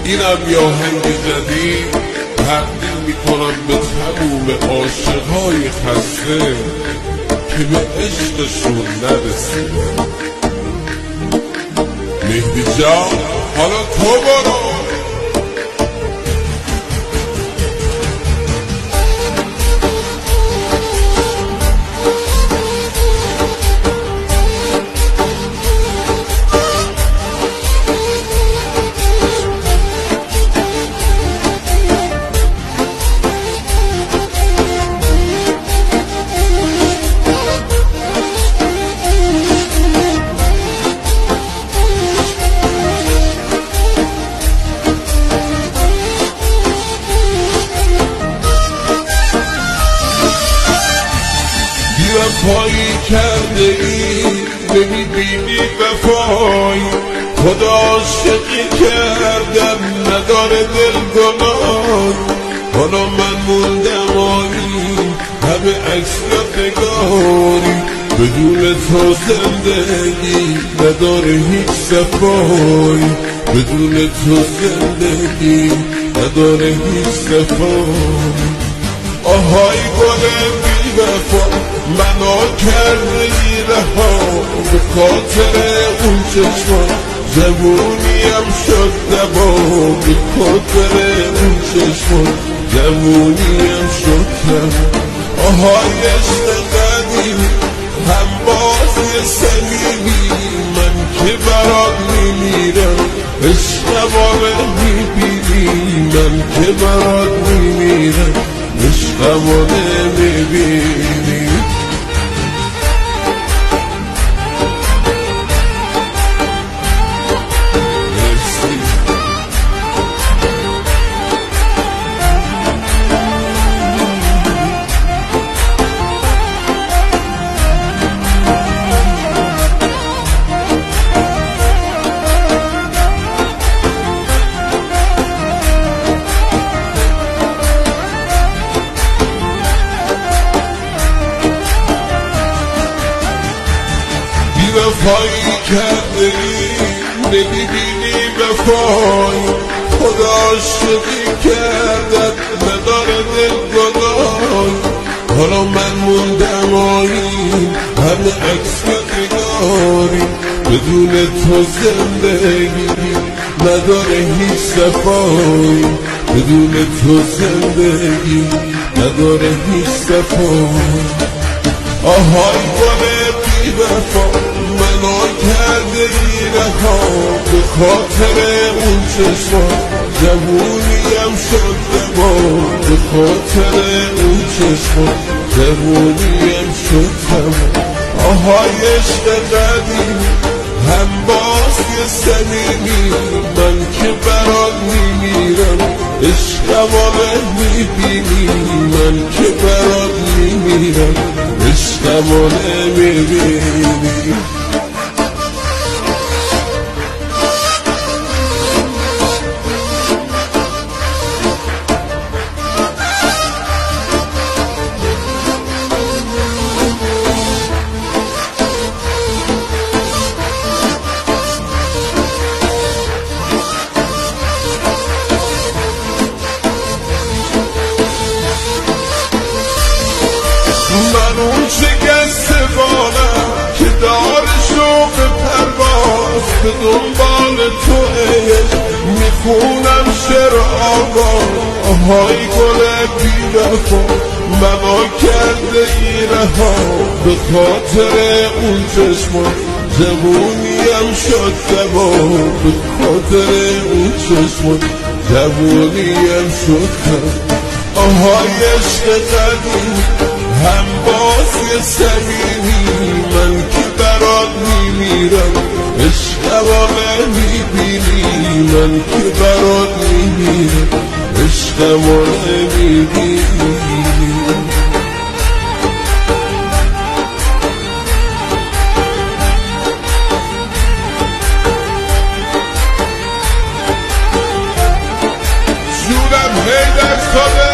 اینم یا هنگ جدید تقدیم میکنم به تموم عاشقهای خسته که به عشقشون نرسیدن. مهدی جان حالا تو برو. وفایی کرده ای نمیبینی وفایی، خدا عاشقی کردم نداره دل گناه. حالا من موندم آیی همه عکس نگاری، بدون تو زندگی نداره هیچ صفایی، بدون تو زندگی نداره هیچ صفایی. آهای گل بی وفا منو کرده رها، به خاطر اون چشمان جوونیم شد دبا، به خاطر اون چشمان جوونیم شد دبا. آهای عشق قدیمی هم بازی صمیمی، من که برات میمیرم عشقمو میبینی، من که برات میمیرم عشقمو نمیبینی. وفایی کرده ای نمیبینی وفایی، خدا عاشقی کردت نداره دل گناه. حالا من موندم آیی همه عکس نگاری، بدون تو زندگی نداره هیچ صفایی، بدون تو زندگی نداره هیچ صفایی. آهای گل بی وفا منو کرده رها، به خاطر اون چشمان جوونیم شد دبا، به خاطر اون چشمان جوونیم شد دبا. آهای عشق قدیمی هم بازی صمیمی، من که برات میمیرم عشقمو میبینی، من که برات میمیرم عشقمو نمیبینی. من اون شکسته بالم که دار شوق پرواز، به دنبال تو عشق میخونم شعر آواز. آهای گل بی وفا منو کرده ای رها، به خاطر اون چشمان جوونیم شد دبا، به خاطر اون چشمان جوونیم شد دبا. آهای عشق قدیمی هم بازی صمیمی، من که برات میمیرم عشقمو نمیبینی، من که برات میمیرم عشقمو نمیبینی. جونم هی دست